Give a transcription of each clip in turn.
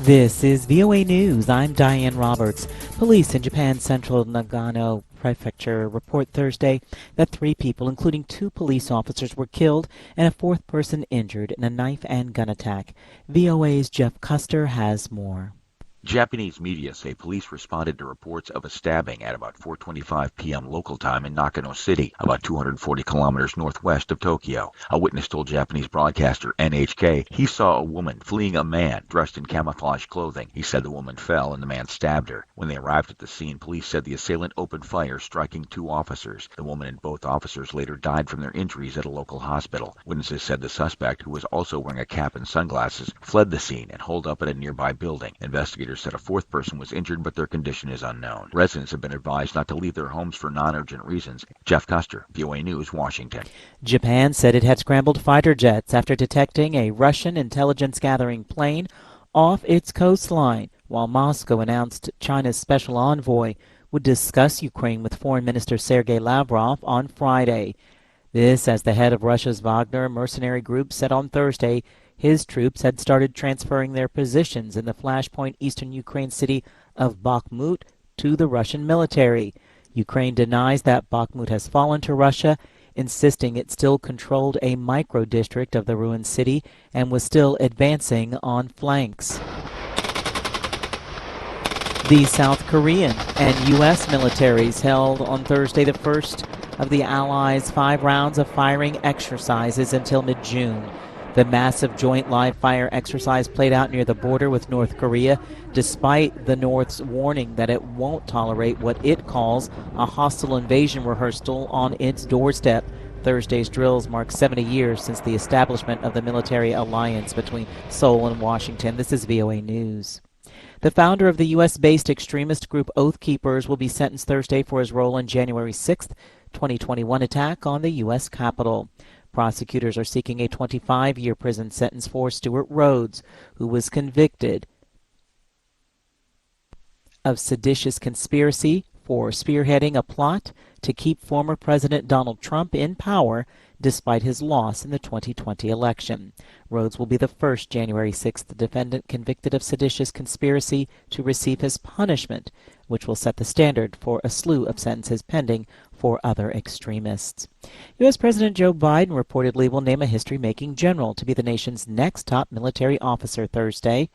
This is VOA News. I'm Diane Roberts. Police in Japan's central Nagano Prefecture report Thursday that 3 people, including 2 police officers, were killed and a 4th person injured in a knife and gun attack. VOA's Jeff Custer has more. Japanese media say police responded to reports of a stabbing at about 4:25 p.m. local time in Nakano City, about 240 kilometers northwest of Tokyo. A witness told Japanese broadcaster NHK he saw a woman fleeing a man dressed in camouflage clothing. He said the woman fell and the man stabbed her. When they arrived at the scene, police said the assailant opened fire, striking 2 officers. The woman and both officers later died from their injuries at a local hospital. Witnesses said the suspect, who was also wearing a cap and sunglasses, fled the scene and holed up at a nearby building. Investigators said a 4th person was injured, but their condition is unknown. Residents have been advised not to leave their homes for non-urgent reasons. Jeff Custer, VOA News, Washington. Japan said it had scrambled fighter jets after detecting a Russian intelligence-gathering plane off its coastline, while Moscow announced China's special envoy would discuss Ukraine with Foreign Minister Sergei Lavrov on Friday. This as the head of Russia's Wagner mercenary group said on Thursday his troops had started transferring their positions in the flashpoint eastern Ukraine city of Bakhmut to the Russian military. Ukraine denies that Bakhmut has fallen to Russia, insisting it still controlled a micro-district of the ruined city and was still advancing on flanks. The South Korean and U.S. militaries held on Thursday the first of the Allies' 5 rounds of firing exercises until mid-June. The massive joint live-fire exercise played out near the border with North Korea, despite the North's warning that it won't tolerate what it calls a hostile invasion rehearsal on its doorstep. Thursday's drills mark 70 years since the establishment of the military alliance between Seoul and Washington. This is VOA News. The founder of the U.S.-based extremist group Oath Keepers will be sentenced Thursday for his role in January 6th, 2021 attack on the U.S. Capitol. Prosecutors are seeking a 25-year prison sentence for Stewart Rhodes, who was convicted of seditious conspiracy for spearheading a plot to keep former President Donald Trump in power despite his loss in the 2020 election. Rhodes will be the first January 6th defendant convicted of seditious conspiracy to receive his punishment, which will set the standard for a slew of sentences pending for other extremists. U.S. President Joe Biden reportedly will name a history-making general to be the nation's next top military officer Thursday.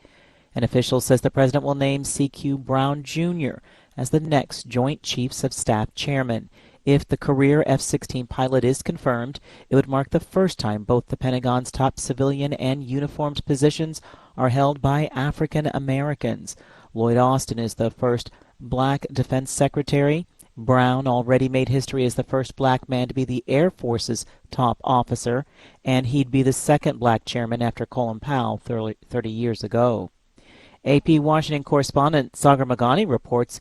An official says the president will name C.Q. Brown Jr. as the next Joint Chiefs of Staff chairman. If the career F-16 pilot is confirmed, it would mark the first time both the Pentagon's top civilian and uniformed positions are held by African Americans. Lloyd Austin is the first black defense secretary. Brown already made history as the first black man to be the Air Force's top officer, and he'd be the second black chairman after Colin Powell 30 years ago. AP Washington correspondent Sagar Magani reports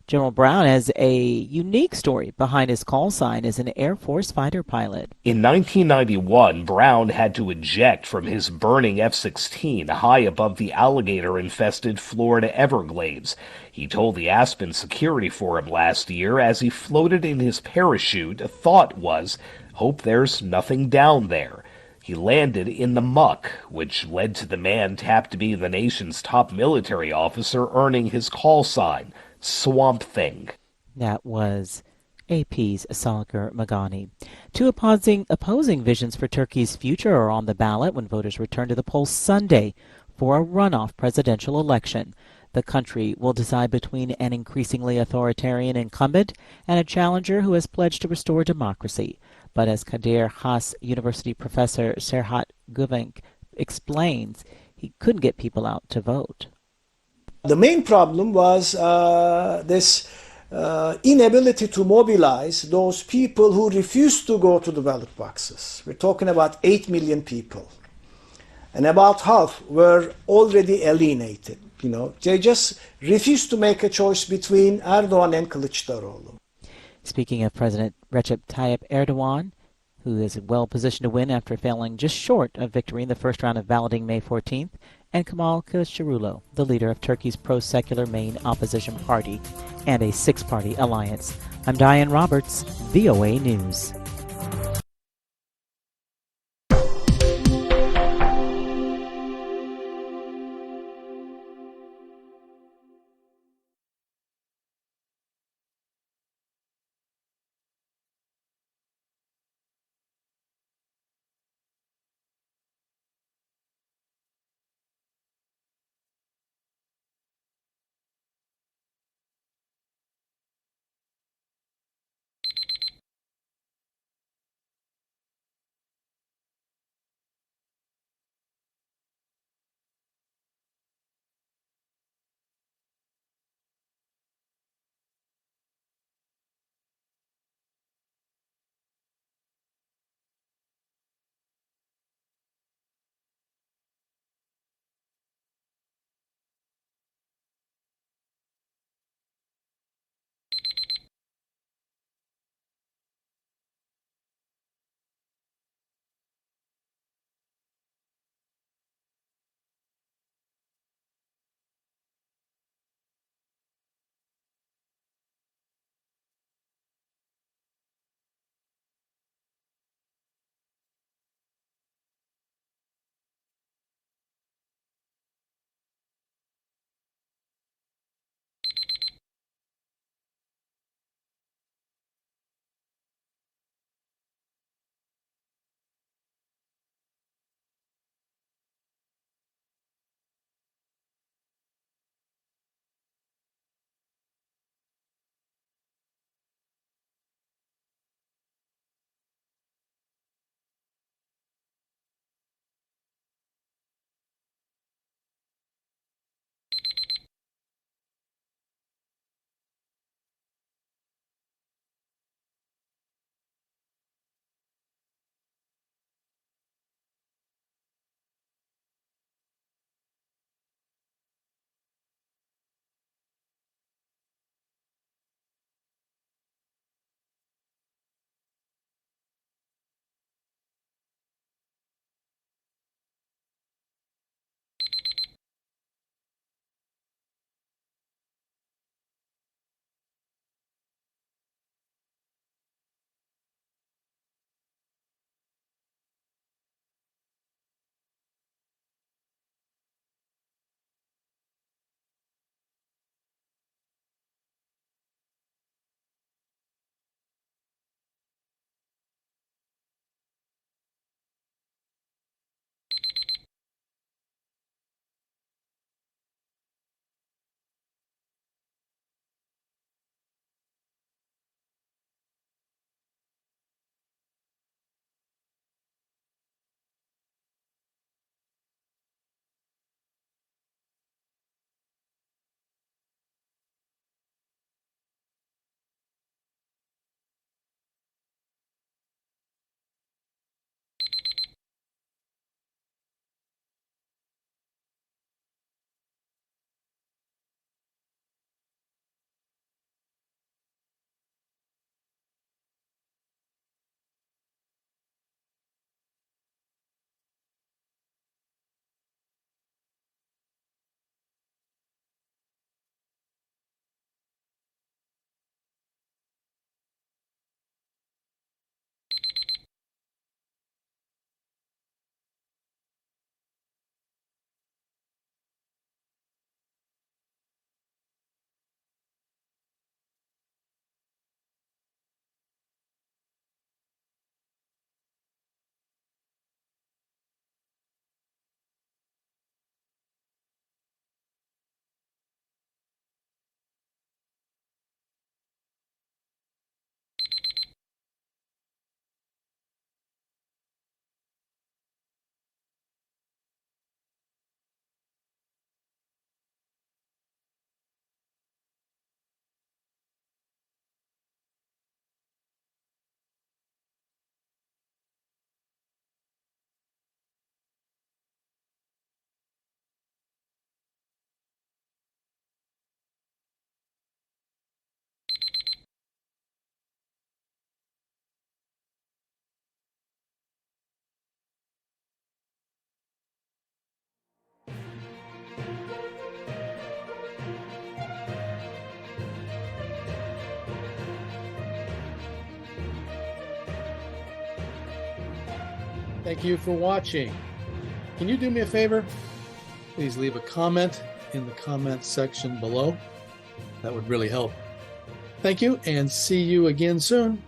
General Brown has a unique story behind his call sign as an Air Force fighter pilot. In 1991, Brown had to eject from his burning F-16 high above the alligator-infested Florida Everglades. He told the Aspen Security Forum last year as he floated in his parachute, a thought was, hope there's nothing down there. He landed in the muck, which led to the man tapped to be the nation's top military officer earning his call sign, Swamp Thing. That was AP's Sagar Magani. 2 opposing visions for Turkey's future are on the ballot when voters return to the polls Sunday for a runoff presidential election. The country will decide between an increasingly authoritarian incumbent and a challenger who has pledged to restore democracy. But as Kadir Has University professor Serhat Güvenç explains, he couldn't get people out to vote. The main problem was this inability to mobilize those people who refused to go to the ballot boxes. We're talking about 8 million people. And about half were already alienated. They just refused to make a choice between Erdogan and Kılıçdaroğlu. Speaking of President Recep Tayyip Erdogan, who is well positioned to win after failing just short of victory in the first round of balloting May 14th, and Kemal Kılıçdaroğlu, the leader of Turkey's pro-secular main opposition party and a 6-party alliance. I'm Diane Roberts, VOA News. Thank you for watching. Can you do me a favor? Please leave a comment in the comment section below. That would really help. Thank you, and see you again soon.